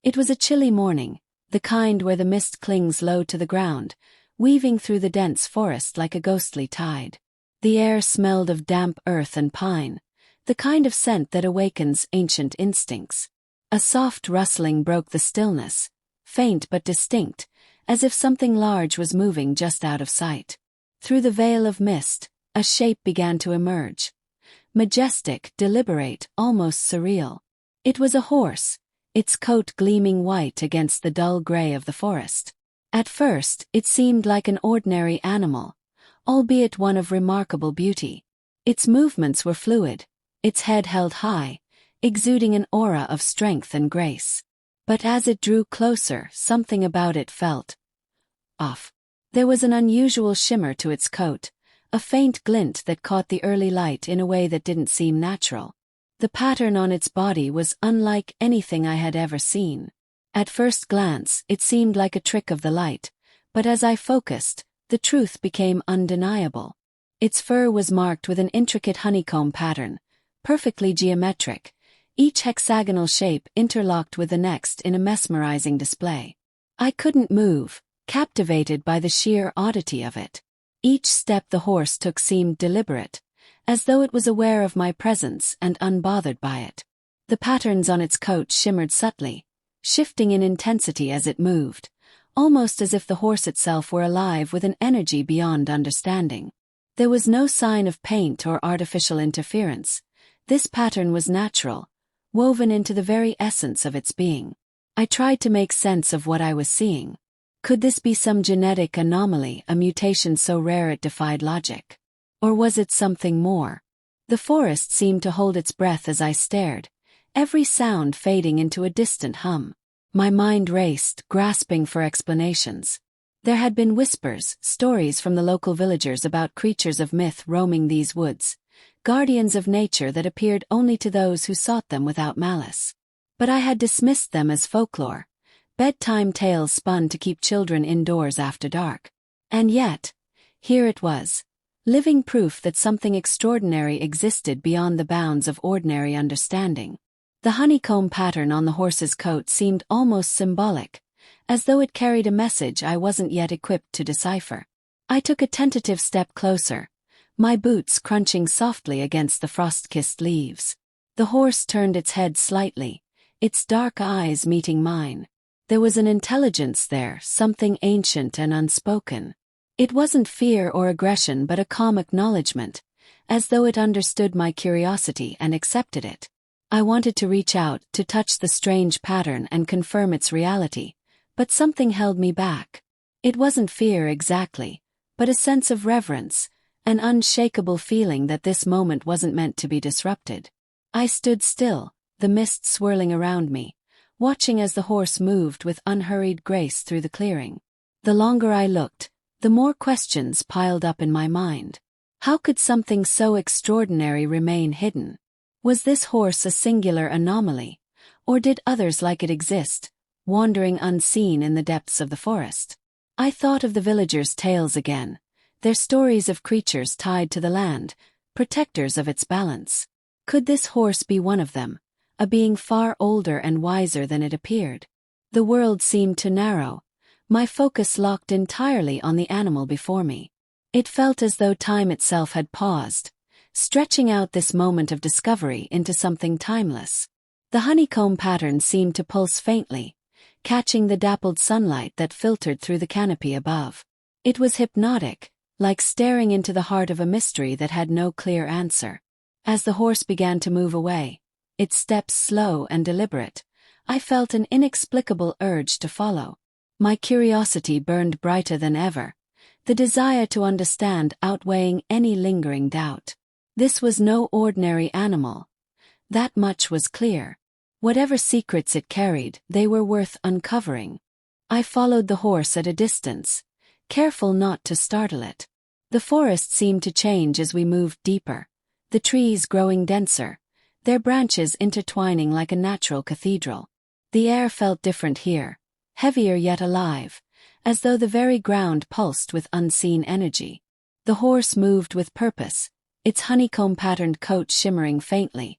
It was a chilly morning, the kind where the mist clings low to the ground, weaving through the dense forest like a ghostly tide. The air smelled of damp earth and pine, the kind of scent that awakens ancient instincts. A soft rustling broke the stillness, faint but distinct, as if something large was moving just out of sight. Through the veil of mist, a shape began to emerge. Majestic, deliberate, almost surreal. It was a horse, its coat gleaming white against the dull gray of the forest. At first, it seemed like an ordinary animal, albeit one of remarkable beauty. Its movements were fluid, its head held high, exuding an aura of strength and grace. But as it drew closer, something about it felt off. There was an unusual shimmer to its coat, a faint glint that caught the early light in a way that didn't seem natural. The pattern on its body was unlike anything I had ever seen. At first glance, it seemed like a trick of the light, but as I focused, the truth became undeniable. Its fur was marked with an intricate honeycomb pattern, perfectly geometric, each hexagonal shape interlocked with the next in a mesmerizing display. I couldn't move, captivated by the sheer oddity of it. Each step the horse took seemed deliberate, as though it was aware of my presence and unbothered by it. The patterns on its coat shimmered subtly, shifting in intensity as it moved, almost as if the horse itself were alive with an energy beyond understanding. There was no sign of paint or artificial interference. This pattern was natural, woven into the very essence of its being. I tried to make sense of what I was seeing. Could this be some genetic anomaly, a mutation so rare it defied logic? Or was it something more? The forest seemed to hold its breath as I stared, every sound fading into a distant hum. My mind raced, grasping for explanations. There had been whispers, stories from the local villagers about creatures of myth roaming these woods, guardians of nature that appeared only to those who sought them without malice. But I had dismissed them as folklore, bedtime tales spun to keep children indoors after dark. And yet, here it was, living proof that something extraordinary existed beyond the bounds of ordinary understanding. The honeycomb pattern on the horse's coat seemed almost symbolic, as though it carried a message I wasn't yet equipped to decipher. I took a tentative step closer, my boots crunching softly against the frost-kissed leaves. The horse turned its head slightly, its dark eyes meeting mine. There was an intelligence there, something ancient and unspoken. It wasn't fear or aggression but a calm acknowledgement, as though it understood my curiosity and accepted it. I wanted to reach out, to touch the strange pattern and confirm its reality, but something held me back. It wasn't fear exactly, but a sense of reverence, an unshakable feeling that this moment wasn't meant to be disrupted. I stood still, the mist swirling around me, watching as the horse moved with unhurried grace through the clearing. The longer I looked, the more questions piled up in my mind. How could something so extraordinary remain hidden? Was this horse a singular anomaly, or did others like it exist, wandering unseen in the depths of the forest? I thought of the villagers' tales again, their stories of creatures tied to the land, protectors of its balance. Could this horse be one of them, a being far older and wiser than it appeared? The world seemed to narrow, my focus locked entirely on the animal before me. It felt as though time itself had paused, stretching out this moment of discovery into something timeless. The honeycomb pattern seemed to pulse faintly, catching the dappled sunlight that filtered through the canopy above. It was hypnotic, like staring into the heart of a mystery that had no clear answer. As the horse began to move away, its steps slow and deliberate, I felt an inexplicable urge to follow. My curiosity burned brighter than ever, the desire to understand outweighing any lingering doubt. This was no ordinary animal. That much was clear. Whatever secrets it carried, they were worth uncovering. I followed the horse at a distance, careful not to startle it. The forest seemed to change as we moved deeper, the trees growing denser, their branches intertwining like a natural cathedral. The air felt different here, heavier yet alive, as though the very ground pulsed with unseen energy. The horse moved with purpose, its honeycomb-patterned coat shimmering faintly,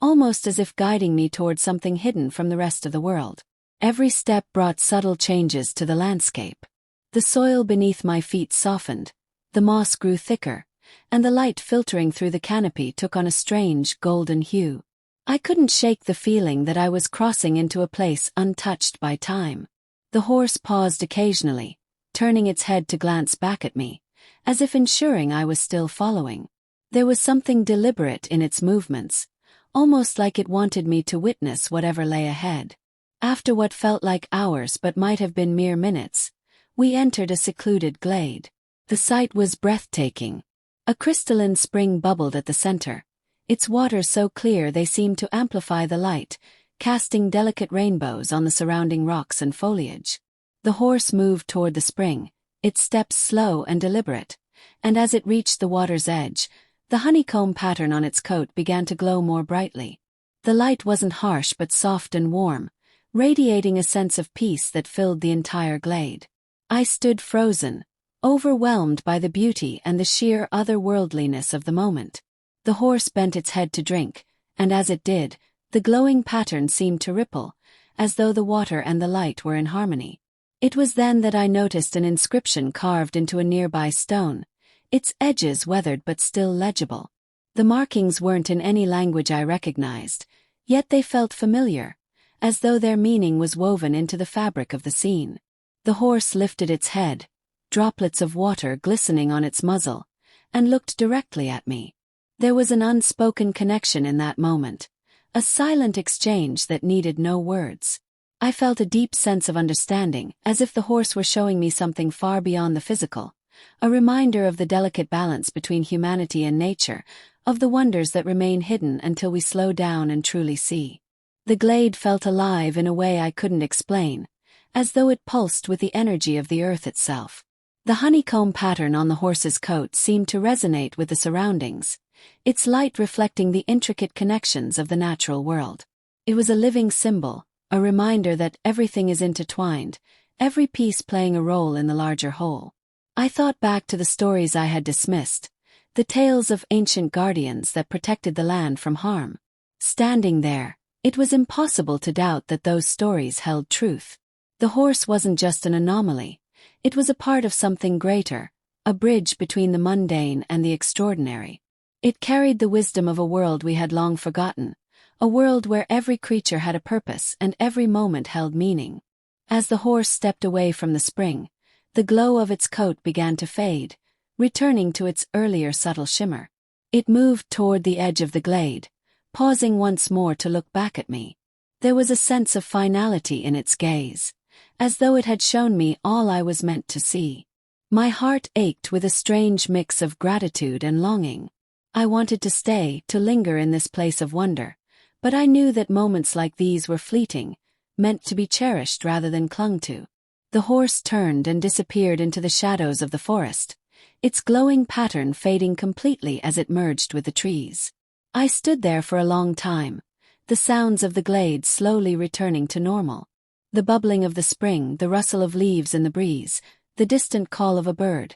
almost as if guiding me toward something hidden from the rest of the world. Every step brought subtle changes to the landscape. The soil beneath my feet softened, the moss grew thicker, and the light filtering through the canopy took on a strange golden hue. I couldn't shake the feeling that I was crossing into a place untouched by time. The horse paused occasionally, turning its head to glance back at me, as if ensuring I was still following. There was something deliberate in its movements, almost like it wanted me to witness whatever lay ahead. After what felt like hours but might have been mere minutes, we entered a secluded glade. The sight was breathtaking. A crystalline spring bubbled at the center, its waters so clear they seemed to amplify the light, casting delicate rainbows on the surrounding rocks and foliage. The horse moved toward the spring, its steps slow and deliberate, and as it reached the water's edge, the honeycomb pattern on its coat began to glow more brightly. The light wasn't harsh but soft and warm, radiating a sense of peace that filled the entire glade. I stood frozen, overwhelmed by the beauty and the sheer otherworldliness of the moment. The horse bent its head to drink, and as it did, the glowing pattern seemed to ripple, as though the water and the light were in harmony. It was then that I noticed an inscription carved into a nearby stone, its edges weathered but still legible. The markings weren't in any language I recognized, yet they felt familiar, as though their meaning was woven into the fabric of the scene. The horse lifted its head, droplets of water glistening on its muzzle, and looked directly at me. There was an unspoken connection in that moment, a silent exchange that needed no words. I felt a deep sense of understanding, as if the horse were showing me something far beyond the physical, a reminder of the delicate balance between humanity and nature, of the wonders that remain hidden until we slow down and truly see. The glade felt alive in a way I couldn't explain, as though it pulsed with the energy of the earth itself. The honeycomb pattern on the horse's coat seemed to resonate with the surroundings, its light reflecting the intricate connections of the natural world. It was a living symbol, a reminder that everything is intertwined, every piece playing a role in the larger whole. I thought back to the stories I had dismissed, the tales of ancient guardians that protected the land from harm. Standing there, it was impossible to doubt that those stories held truth. The horse wasn't just an anomaly, it was a part of something greater, a bridge between the mundane and the extraordinary. It carried the wisdom of a world we had long forgotten, a world where every creature had a purpose and every moment held meaning. As the horse stepped away from the spring, the glow of its coat began to fade, returning to its earlier subtle shimmer. It moved toward the edge of the glade, pausing once more to look back at me. There was a sense of finality in its gaze, as though it had shown me all I was meant to see. My heart ached with a strange mix of gratitude and longing. I wanted to stay, to linger in this place of wonder, but I knew that moments like these were fleeting, meant to be cherished rather than clung to. The horse turned and disappeared into the shadows of the forest, its glowing pattern fading completely as it merged with the trees. I stood there for a long time, the sounds of the glade slowly returning to normal. The bubbling of the spring, the rustle of leaves in the breeze, the distant call of a bird.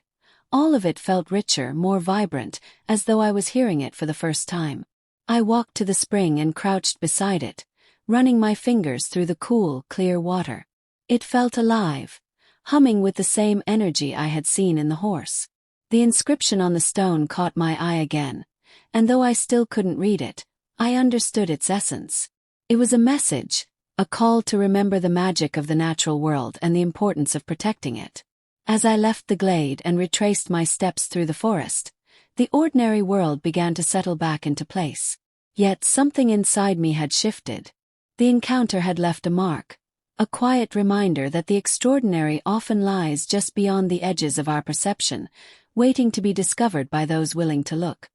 All of it felt richer, more vibrant, as though I was hearing it for the first time. I walked to the spring and crouched beside it, running my fingers through the cool, clear water. It felt alive, humming with the same energy I had seen in the horse. The inscription on the stone caught my eye again, and though I still couldn't read it, I understood its essence. It was a message, a call to remember the magic of the natural world and the importance of protecting it. As I left the glade and retraced my steps through the forest, the ordinary world began to settle back into place. Yet something inside me had shifted. The encounter had left a mark, a quiet reminder that the extraordinary often lies just beyond the edges of our perception, waiting to be discovered by those willing to look.